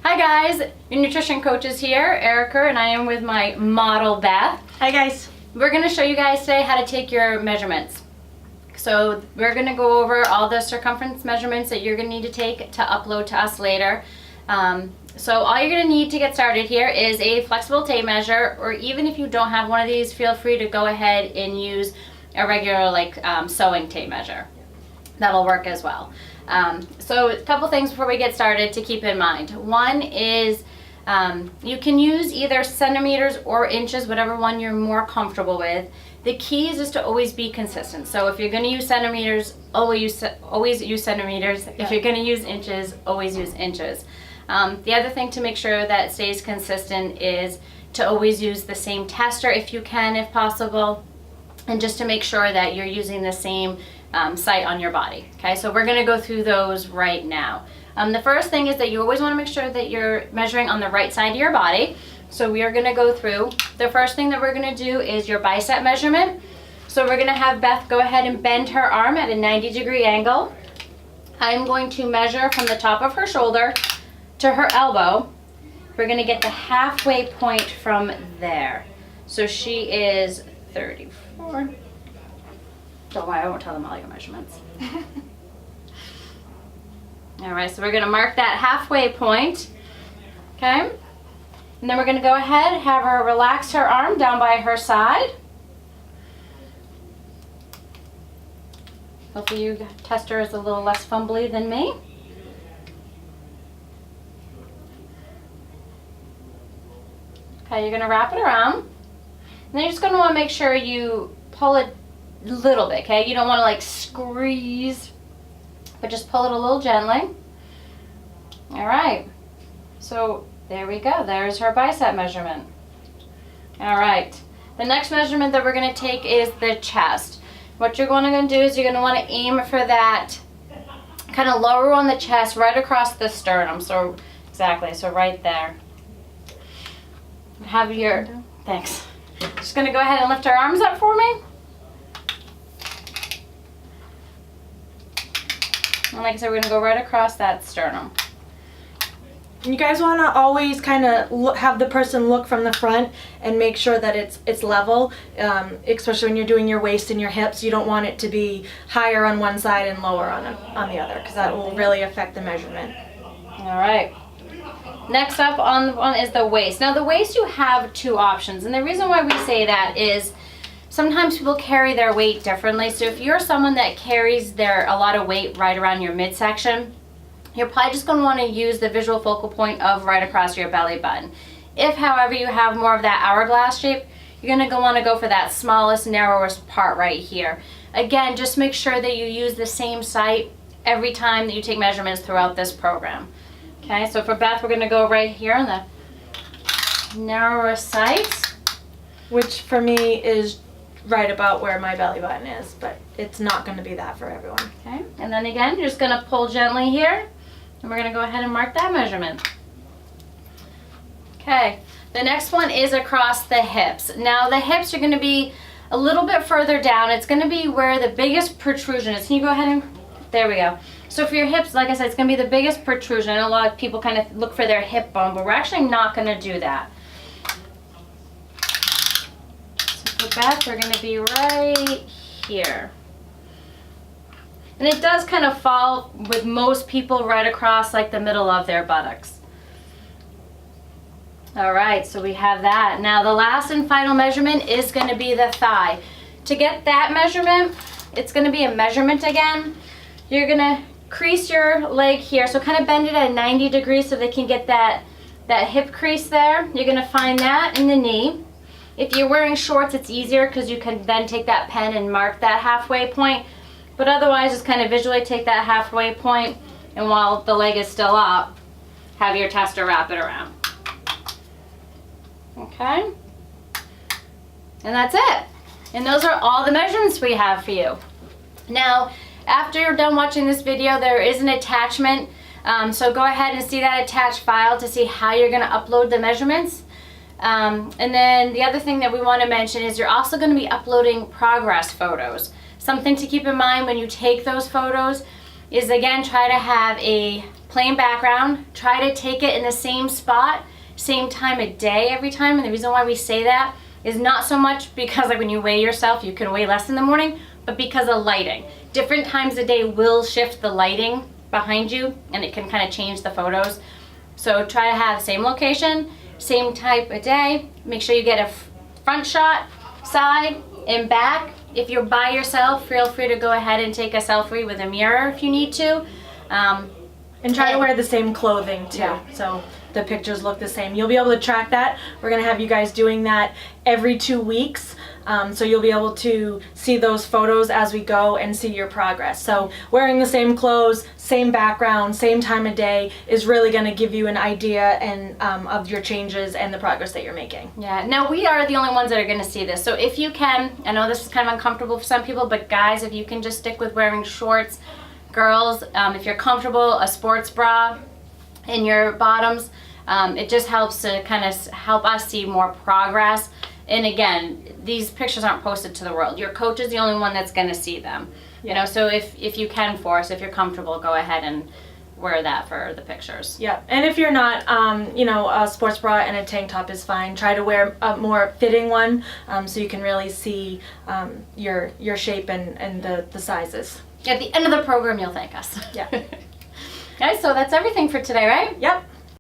Hi guys, your nutrition coach is here, Erica, and I am with my model Beth. Hi guys. We're going to show you guys today how to take your measurements. So we're going to go over all the circumference measurements that you're going to need to take to upload to us later. So all you're going to need to get started here is a flexible tape measure, or even if you don't have one of these, feel free to go ahead and use a regular sewing tape measure. That'll work as well. So a couple things before we get started to keep in mind. One is you can use either centimeters or inches, whatever one you're more comfortable with. The key is just to always be consistent. So if you're going to use centimeters, always use centimeters. If you're going to use inches, always use inches. The other thing to make sure that stays consistent is to always use the same tester if you can, if possible, and just to make sure that you're using the same site on your body. Okay, so we're going to go through those right now. The first thing is that you always want to make sure that you're measuring on the right side of your body. So we are going to go through. The first thing that we're going to do is your bicep measurement. So we're going to have Beth go ahead and bend her arm at a 90-degree angle. I'm going to measure from the top of her shoulder to her elbow. We're going to get the halfway point from there. So she is 34. Don't worry, I won't tell them all your measurements. All right, so we're going to mark that halfway point. Okay? And then we're going to go ahead and have her relax her arm down by her side. Hopefully your tester is a little less fumbly than me. Okay, you're going to wrap it around. And then you're just going to want to make sure you pull it a little bit, okay? You don't want to squeeze, but just pull it a little gently. All right. So there we go. There's her bicep measurement. All right. The next measurement that we're going to take is the chest. What you're going to do is you're going to want to aim for that kind of lower on the chest, right across the sternum. So exactly. So right there. Have your, thanks. Just going to go ahead and lift her arms up for me. And like I said, we're going to go right across that sternum. You guys want to always kind of have the person look from the front and make sure that it's level, especially when you're doing your waist and your hips. You don't want it to be higher on one side and lower on the other, because that will really affect the measurement. All right. Next up on the one is the waist. Now the waist, you have two options, and the reason why we say that is sometimes people carry their weight differently. So if you're someone that carries a lot of weight right around your midsection, you're probably just going to want to use the visual focal point of right across your belly button. If, however, you have more of that hourglass shape, you're going to want to go for that smallest, narrowest part right here. Again, just make sure that you use the same site every time that you take measurements throughout this program. Okay, so for Beth, we're going to go right here on the narrowest site, which for me is right about where my belly button is, but it's not going to be that for everyone. Okay, and then again, you're just going to pull gently here, and we're going to go ahead and mark that measurement. Okay, the next one is across the hips. Now the hips are going to be a little bit further down. It's going to be where the biggest protrusion is. Can you go ahead and, there we go. So for your hips, like I said, it's going to be the biggest protrusion. A lot of people kind of look for their hip bone, but we're actually not going to do that. So for Beth, we're going to be right here. And it does kind of fall with most people right across the middle of their buttocks. All right, so we have that. Now the last and final measurement is going to be the thigh. To get that measurement, it's going to be a measurement again. You're going to crease your leg here, so kind of bend it at 90 degrees so they can get that hip crease there. You're going to find that in the knee. If you're wearing shorts, it's easier because you can then take that pen and mark that halfway point. But otherwise, just kind of visually take that halfway point, and while the leg is still up, have your tester wrap it around. Okay? And that's it. And those are all the measurements we have for you. Now, after you're done watching this video, there is an attachment. So go ahead and see that attached file to see how you're going to upload the measurements. And then the other thing that we want to mention is you're also going to be uploading progress photos. Something to keep in mind when you take those photos is, again, try to have a plain background. Try to take it in the same spot, same time of day every time. And the reason why we say that is not so much because like when you weigh yourself, you can weigh less in the morning, but because of lighting. Different times of day will shift the lighting behind you and it can kind of change the photos. So try to have same location, same type of day. Make sure you get a front shot, side, and back. If you're by yourself, feel free to go ahead and take a selfie with a mirror if you need to. And try to wear the same clothing too, Yeah. so the pictures look the same. You'll be able to track that. We're gonna have you guys doing that every 2 weeks. So you'll be able to see those photos as we go and see your progress. So wearing the same clothes, same background, same time of day is really gonna give you an idea and of your changes and the progress that you're making. Yeah, now we are the only ones that are going to see this. So if you can, I know this is kind of uncomfortable for some people, but guys, if you can just stick with wearing shorts, girls, if you're comfortable, a sports bra in your bottoms, it just helps to kind of help us see more progress. And again, these pictures aren't posted to the world. Your coach is the only one that's going to see them. You know, so if you can force, if you're comfortable, go ahead and wear that for the pictures. Yeah, and if you're not, you know, a sports bra and a tank top is fine. Try to wear a more fitting one so you can really see your shape and the sizes. At the end of the program, you'll thank us. Yeah. Okay, so that's everything for today, right? Yep.